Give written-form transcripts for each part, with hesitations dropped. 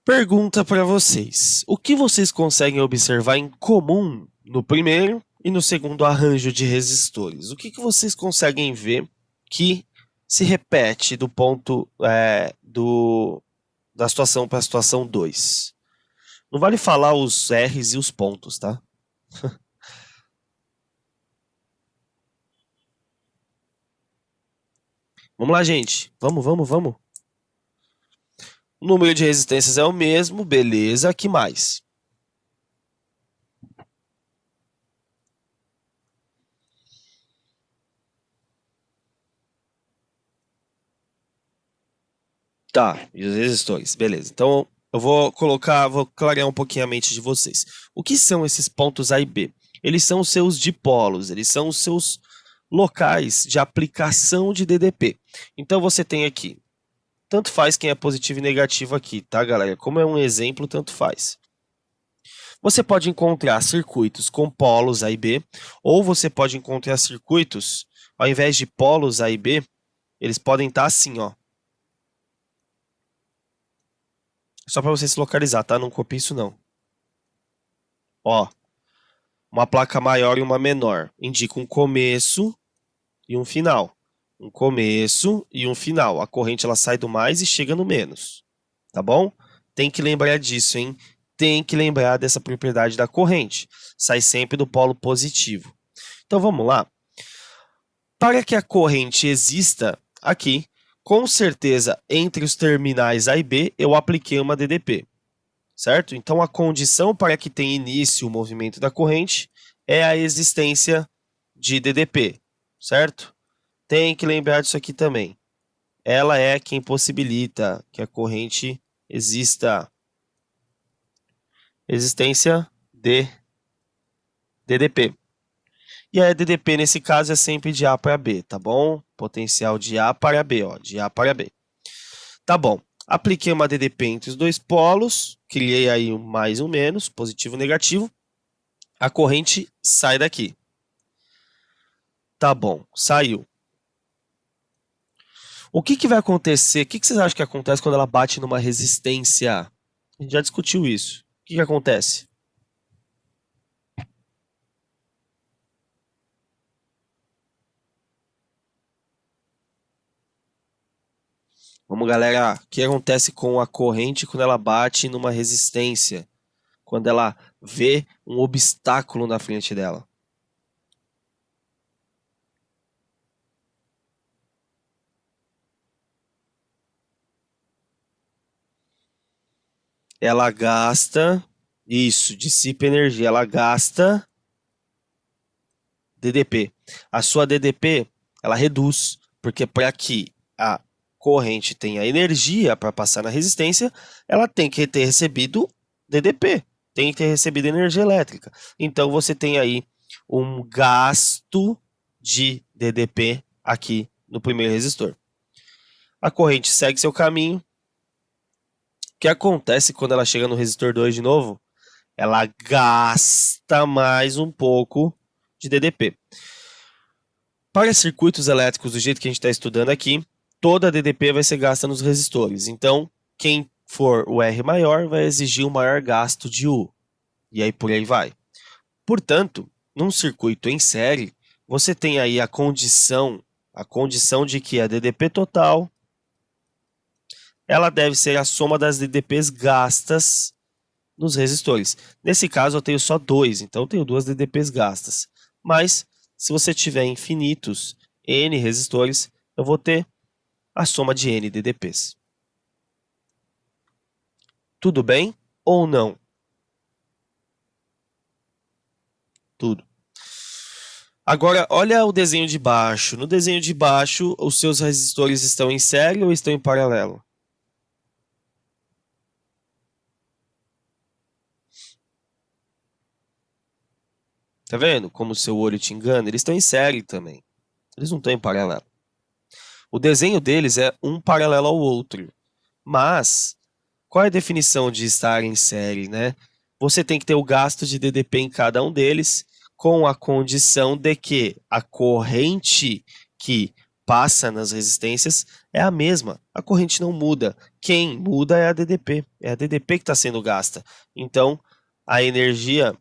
Pergunta para vocês: o que vocês conseguem observar em comum no primeiro e no segundo arranjo de resistores? O que vocês conseguem ver que se repete do ponto da situação para a situação 2? Não vale falar os R's e os pontos, tá? Vamos lá, gente. Vamos. O número de resistências é o mesmo, beleza. Que mais? Tá, e os resistores, beleza. Então, eu vou clarear um pouquinho a mente de vocês. O que são esses pontos A e B? Eles são os seus dipolos, eles são os seus locais de aplicação de DDP. Então, você tem aqui, tanto faz quem é positivo e negativo aqui, tá, galera? Como é um exemplo, tanto faz. Você pode encontrar circuitos com polos A e B, ou você pode encontrar circuitos, ao invés de polos A e B, eles podem estar assim, ó. Só para você se localizar, tá? Não copie isso não. Ó, uma placa maior e uma menor indica um começo e um final. Um começo e um final. A corrente ela sai do mais e chega no menos. Tá bom? Tem que lembrar disso, hein? Tem que lembrar dessa propriedade da corrente. Sai sempre do polo positivo. Então vamos lá. Para que a corrente exista aqui, com certeza entre os terminais A e B eu apliquei uma DDP. Certo? Então, a condição para que tenha início o movimento da corrente é a existência de DDP, certo? Tem que lembrar disso aqui também. Ela é quem possibilita que a corrente exista. Existência de DDP. E a DDP, nesse caso, é sempre de A para B, tá bom? Potencial de A para B, ó, de A para B. Tá bom. Apliquei uma DDP entre os dois polos, criei aí um mais e um menos, positivo e negativo. A corrente sai daqui. Tá bom, saiu. O que vai acontecer? O que vocês acham que acontece quando ela bate numa resistência? A gente já discutiu isso. O que acontece? Vamos, galera. O que acontece com a corrente quando ela bate numa resistência? Quando ela vê um obstáculo na frente dela? Ela gasta, isso, dissipa energia. Ela gasta DDP. A sua DDP, ela reduz, porque para que a corrente tenha energia para passar na resistência, ela tem que ter recebido DDP, tem que ter recebido energia elétrica. Então você tem aí um gasto de DDP aqui no primeiro resistor. A corrente segue seu caminho. O que acontece quando ela chega no resistor 2 de novo? Ela gasta mais um pouco de DDP. Para circuitos elétricos do jeito que a gente está estudando aqui, toda a DDP vai ser gasta nos resistores. Então, quem for o R maior vai exigir um maior gasto de U. E aí por aí vai. Portanto, num circuito em série, você tem aí a condição de que a DDP total ela deve ser a soma das DDPs gastas nos resistores. Nesse caso, eu tenho só 2, então eu tenho 2 DDPs gastas. Mas, se você tiver infinitos N resistores, eu vou ter a soma de N DDPs. Tudo bem ou não? Tudo. Agora, olha o desenho de baixo. No desenho de baixo, os seus resistores estão em série ou estão em paralelo? Tá vendo como o seu olho te engana? Eles estão em série também. Eles não estão em paralelo. O desenho deles é um paralelo ao outro. Mas, qual é a definição de estar em série, né? Você tem que ter o gasto de DDP em cada um deles, com a condição de que a corrente que passa nas resistências é a mesma. A corrente não muda. Quem muda é a DDP. É a DDP que está sendo gasta. Então, a energia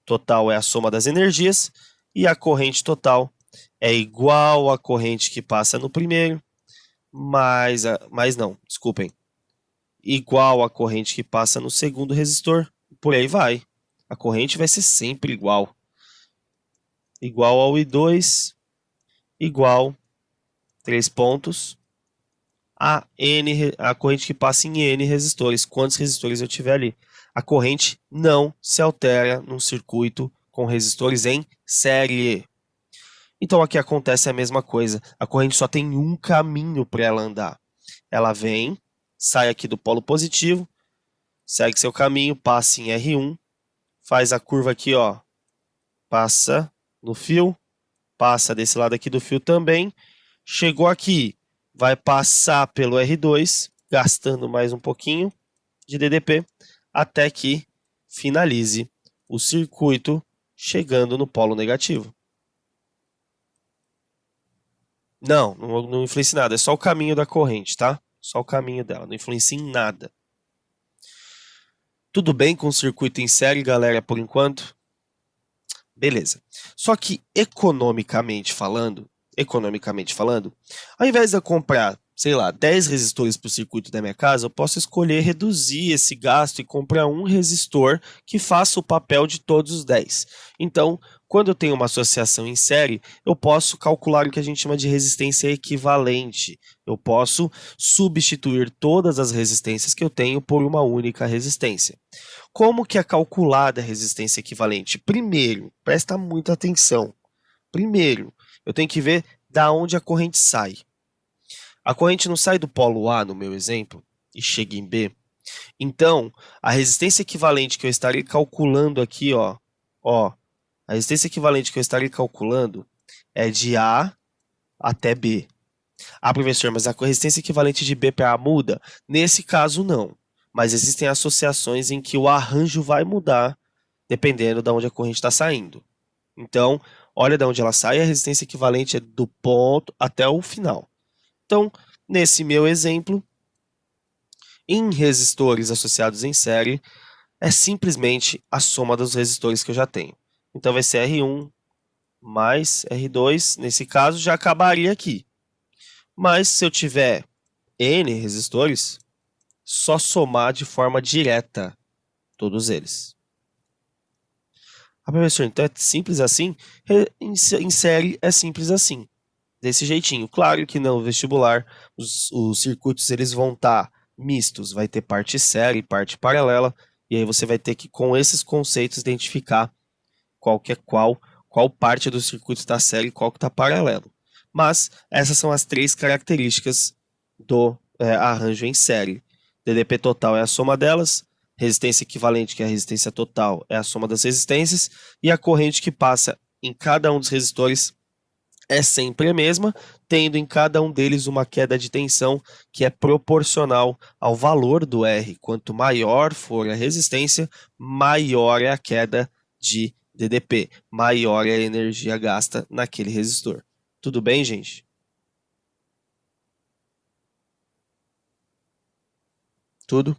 total é a soma das energias e a corrente total é igual à corrente que passa no primeiro, mais não, desculpem, igual à corrente que passa no segundo resistor. Por aí vai. A corrente vai ser sempre igual. Igual ao I2, igual 3 pontos a corrente que passa em N resistores. Quantos resistores eu tiver ali? A corrente não se altera num circuito com resistores em série. Então aqui acontece a mesma coisa. A corrente só tem um caminho para ela andar. Ela vem, sai aqui do polo positivo, segue seu caminho, passa em R1, faz a curva aqui, ó, passa no fio, passa desse lado aqui do fio também, chegou aqui, vai passar pelo R2, gastando mais um pouquinho de DDP, até que finalize o circuito chegando no polo negativo. Não influencia em nada, é só o caminho da corrente, tá? Só o caminho dela, não influencia em nada. Tudo bem com o circuito em série, galera, por enquanto? Beleza. Só que economicamente falando, ao invés de eu comprar, sei lá, 10 resistores para o circuito da minha casa, eu posso escolher reduzir esse gasto e comprar um resistor que faça o papel de todos os 10. Então, quando eu tenho uma associação em série, eu posso calcular o que a gente chama de resistência equivalente. Eu posso substituir todas as resistências que eu tenho por uma única resistência. Como que é calculada a resistência equivalente? Primeiro, presta muita atenção. Primeiro, eu tenho que ver da onde a corrente sai. A corrente não sai do polo A, no meu exemplo, e chega em B. Então, a resistência equivalente que eu estarei calculando aqui, ó, a resistência equivalente que eu estarei calculando é de A até B. Ah, professor, mas a resistência equivalente de B para A muda? Nesse caso, não. Mas existem associações em que o arranjo vai mudar dependendo de onde a corrente está saindo. Então, olha de onde ela sai, a resistência equivalente é do ponto até o final. Então, nesse meu exemplo, em resistores associados em série, é simplesmente a soma dos resistores que eu já tenho. Então, vai ser R1 mais R2, nesse caso, já acabaria aqui. Mas, se eu tiver N resistores, só somar de forma direta todos eles. Ah, professor, então é simples assim? Em série é simples assim, desse jeitinho. Claro que no vestibular os circuitos eles vão estar mistos, vai ter parte série e parte paralela, e aí você vai ter que, com esses conceitos, identificar qual que é qual parte do circuito está série e qual que está paralelo. Mas essas são as três características do arranjo em série. DDP total é a soma delas, resistência equivalente, que é a resistência total, é a soma das resistências, e a corrente que passa em cada um dos resistores é sempre a mesma, tendo em cada um deles uma queda de tensão que é proporcional ao valor do R. Quanto maior for a resistência, maior é a queda de DDP, maior é a energia gasta naquele resistor. Tudo bem, gente? Tudo?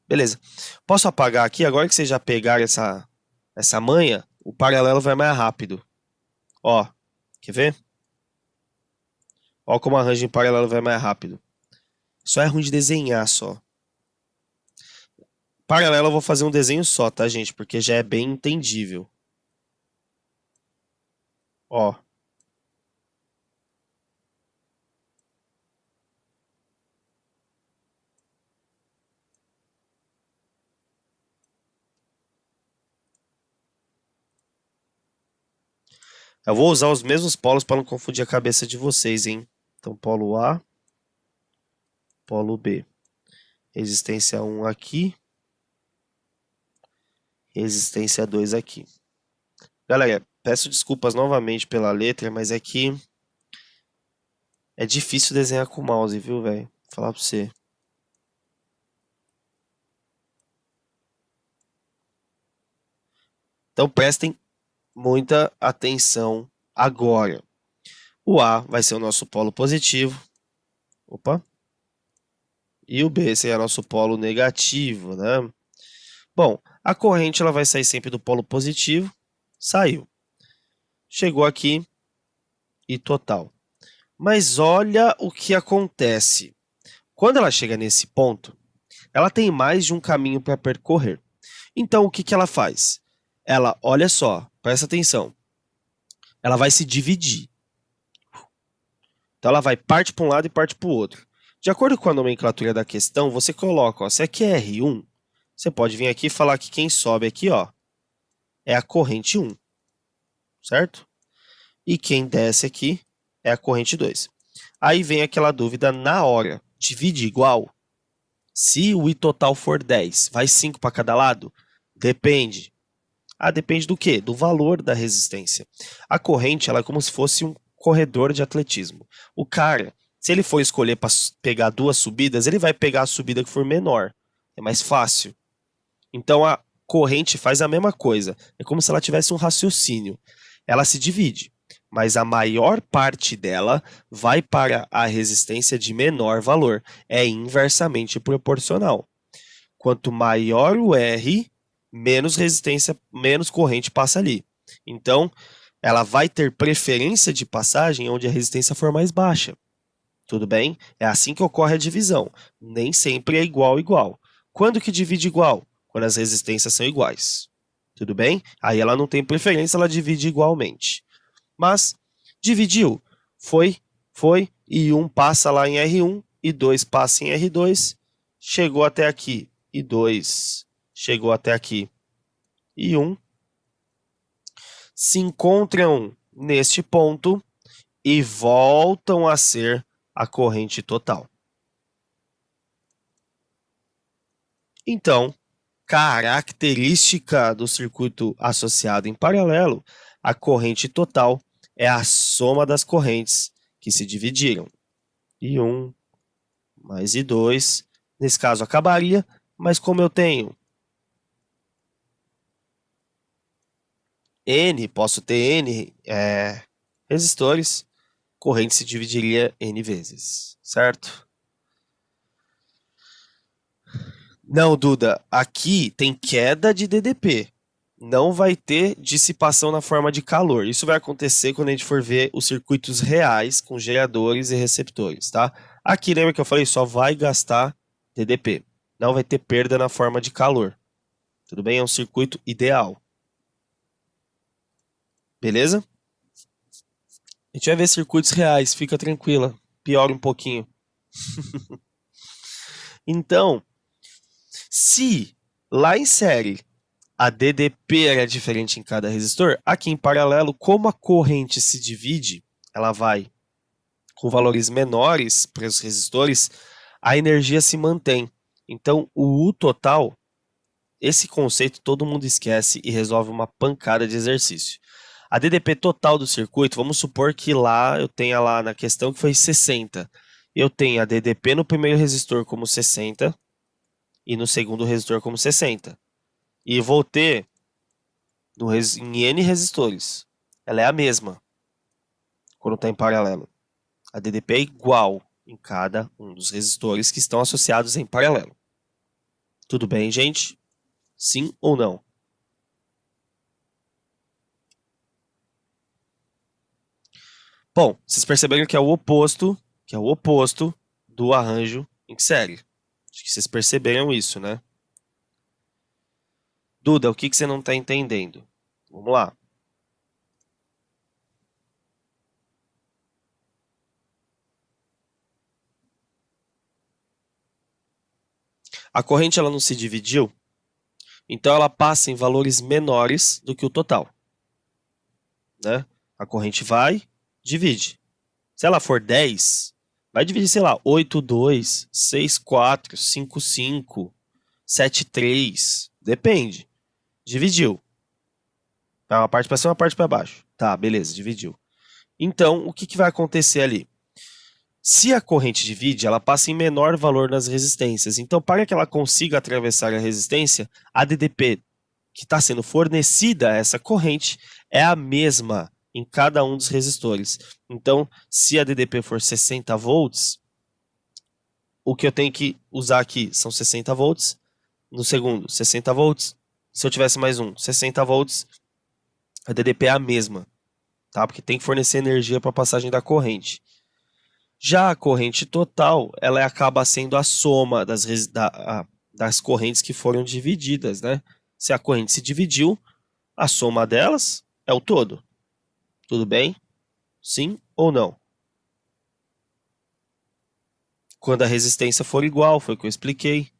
Beleza. Posso apagar aqui? Agora que vocês já pegaram essa manha, o paralelo vai mais rápido. Ó, quer ver? Ó como arranjo em paralelo vai mais rápido. Só é ruim de desenhar só. Paralelo eu vou fazer um desenho só, tá, gente? Porque já é bem entendível. Ó. Eu vou usar os mesmos polos para não confundir a cabeça de vocês, hein? Então, polo A, polo B. Resistência 1 aqui. Resistência 2 aqui. Galera, peço desculpas novamente pela letra, mas é que é difícil desenhar com o mouse, viu, velho? Vou falar pra você. Então prestem muita atenção agora. O A vai ser o nosso polo positivo. Opa. E o B seria nosso polo negativo, né? Bom, a corrente ela vai sair sempre do polo positivo. Saiu. Chegou aqui e total. Mas olha o que acontece. Quando ela chega nesse ponto, ela tem mais de um caminho para percorrer. Então, o que ela faz? Ela, olha só, presta atenção. Ela vai se dividir. Então, ela vai parte para um lado e parte para o outro. De acordo com a nomenclatura da questão, você coloca, ó, se aqui é R1, você pode vir aqui e falar que quem sobe aqui, ó, é a corrente 1, certo? E quem desce aqui é a corrente 2. Aí vem aquela dúvida na hora. Divide igual? Se o I total for 10, vai 5 para cada lado? Depende. Ah, depende do quê? Do valor da resistência. A corrente ela é como se fosse um corredor de atletismo. O cara, se ele for escolher para pegar duas subidas, ele vai pegar a subida que for menor. É mais fácil. Então a corrente faz a mesma coisa. É como se ela tivesse um raciocínio. Ela se divide, mas a maior parte dela vai para a resistência de menor valor. É inversamente proporcional. Quanto maior o R, menos resistência, menos corrente passa ali. Então, ela vai ter preferência de passagem onde a resistência for mais baixa. Tudo bem? É assim que ocorre a divisão. Nem sempre é igual. Quando que divide igual? Quando as resistências são iguais. Tudo bem? Aí ela não tem preferência, ela divide igualmente. Mas, dividiu. Foi, e 1 passa lá em R1, e 2 passa em R2, chegou até aqui, e 2 chegou até aqui, e 1 se encontram neste ponto e voltam a ser a corrente total. Então, característica do circuito associado em paralelo, a corrente total é a soma das correntes que se dividiram. I1 mais I2, nesse caso acabaria, mas como eu tenho N, posso ter N resistores, corrente se dividiria N vezes, certo? Não, Duda, aqui tem queda de DDP. Não vai ter dissipação na forma de calor. Isso vai acontecer quando a gente for ver os circuitos reais com geradores e receptores, tá? Aqui, lembra que eu falei? Só vai gastar DDP. Não vai ter perda na forma de calor. Tudo bem? É um circuito ideal. Beleza? A gente vai ver circuitos reais, fica tranquila. Piora um pouquinho. Então, se lá em série a DDP era diferente em cada resistor, aqui em paralelo, como a corrente se divide, ela vai com valores menores para os resistores, a energia se mantém. Então, o U total, esse conceito todo mundo esquece e resolve uma pancada de exercício. A DDP total do circuito, vamos supor que lá eu tenha lá na questão que foi 60. Eu tenho a DDP no primeiro resistor como 60 e no segundo resistor como 60. E vou ter em N resistores. Ela é a mesma quando está em paralelo. A DDP é igual em cada um dos resistores que estão associados em paralelo. Tudo bem, gente? Sim ou não? Bom, vocês perceberam que é o oposto, do arranjo em série. Acho que vocês perceberam isso, né? Duda, o que você não está entendendo? Vamos lá. A corrente ela não se dividiu, então ela passa em valores menores do que o total. Né? A corrente vai, divide. Se ela for 10, vai dividir, sei lá, 8, 2, 6, 4, 5, 5, 7, 3. Depende. Dividiu. Vai uma parte para cima, uma parte para baixo. Tá, beleza, dividiu. Então, o que vai acontecer ali? Se a corrente divide, ela passa em menor valor nas resistências. Então, para que ela consiga atravessar a resistência, a DDP que está sendo fornecida a essa corrente é a mesma em cada um dos resistores. Então, se a DDP for 60 volts, o que eu tenho que usar aqui são 60 volts. No segundo, 60 volts. Se eu tivesse mais um, 60 volts, a DDP é a mesma, tá? Porque tem que fornecer energia para a passagem da corrente. Já a corrente total, ela acaba sendo a soma das correntes que foram divididas, né? Se a corrente se dividiu, a soma delas é o todo. Tudo bem? Sim ou não? Quando a resistência for igual, foi o que eu expliquei.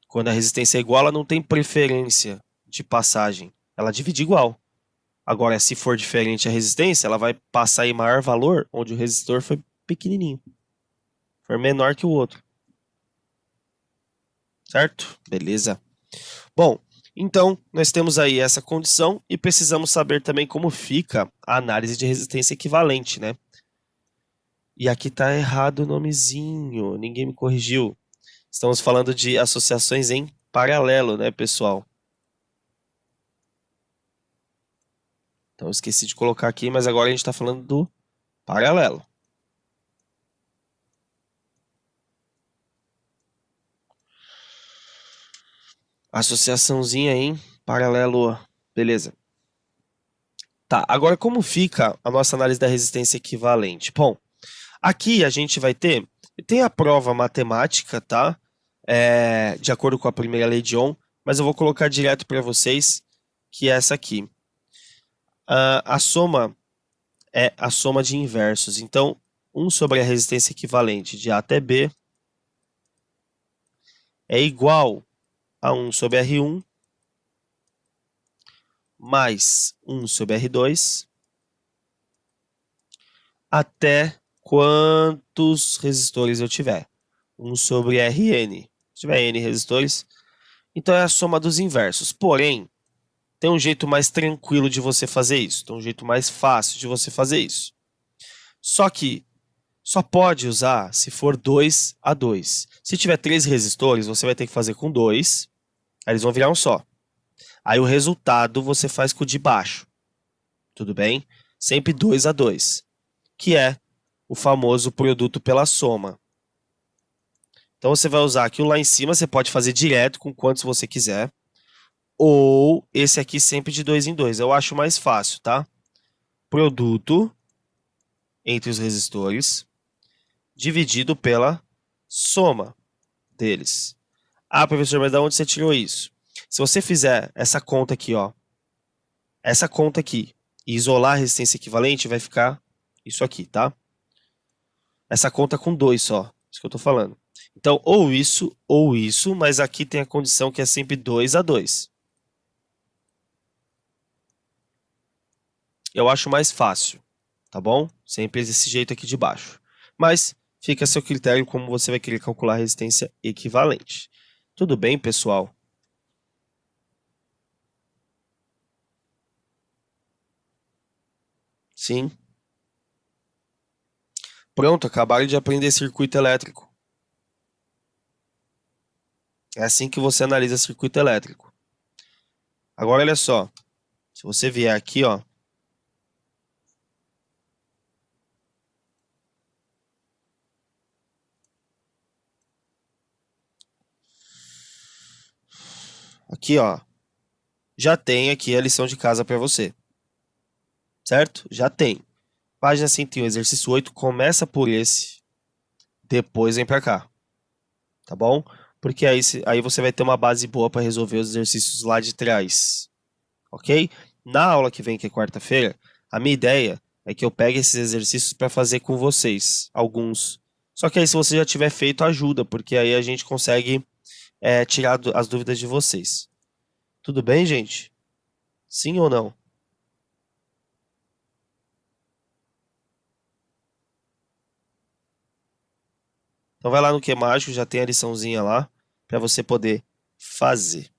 Quando a resistência é igual, ela não tem preferência de passagem. Ela divide igual. Agora, se for diferente a resistência, ela vai passar em maior valor, onde o resistor foi pequenininho. For menor que o outro. Certo? Beleza. Bom, então, nós temos aí essa condição e precisamos saber também como fica a análise de resistência equivalente, né? E aqui está errado o nomezinho, ninguém me corrigiu. Estamos falando de associações em paralelo, né, pessoal? Então, esqueci de colocar aqui, mas agora a gente está falando do paralelo. Associaçãozinha em paralelo, beleza. Tá, agora como fica a nossa análise da resistência equivalente? Bom, aqui a gente vai tem a prova matemática, tá? De acordo com a primeira lei de Ohm, mas eu vou colocar direto para vocês, que é essa aqui. A soma é a soma de inversos. Então, 1 sobre a resistência equivalente de A até B é igual a 1 sobre R1 mais 1 sobre R2 até quantos resistores eu tiver. 1 sobre Rn. Se tiver N resistores, então é a soma dos inversos. Porém, tem um jeito mais tranquilo de você fazer isso. Tem um jeito mais fácil de você fazer isso. Só que só pode usar se for 2 a 2. Se tiver 3 resistores, você vai ter que fazer com 2. Aí eles vão virar um só. Aí o resultado você faz com o de baixo. Tudo bem? Sempre 2 a 2. Que é o famoso produto pela soma. Então você vai usar aqui o lá em cima, você pode fazer direto com quantos você quiser. Ou esse aqui sempre de 2 em 2. Eu acho mais fácil, tá? Produto entre os resistores dividido pela soma deles. Ah, professor, mas de onde você tirou isso? Se você fizer essa conta aqui, ó, essa conta aqui, e isolar a resistência equivalente, vai ficar isso aqui, tá? Essa conta com 2 só, isso que eu tô falando. Então, ou isso, mas aqui tem a condição que é sempre 2 a 2. Eu acho mais fácil, tá bom? Sempre desse jeito aqui de baixo. Mas fica a seu critério como você vai querer calcular a resistência equivalente. Tudo bem, pessoal? Sim. Pronto, acabaram de aprender circuito elétrico. É assim que você analisa circuito elétrico. Agora, olha só. Se você vier aqui, ó. Aqui, ó. Já tem aqui a lição de casa para você. Certo? Já tem. Página 101, exercício 8, começa por esse. Depois vem para cá. Tá bom? Porque aí você vai ter uma base boa para resolver os exercícios lá de trás. Ok? Na aula que vem, que é quarta-feira, a minha ideia é que eu pegue esses exercícios para fazer com vocês, alguns. Só que aí se você já tiver feito, ajuda, porque aí a gente consegue tirar as dúvidas de vocês. Tudo bem, gente? Sim ou não? Então vai lá no Que Mágico, já tem a liçãozinha lá, para você poder fazer.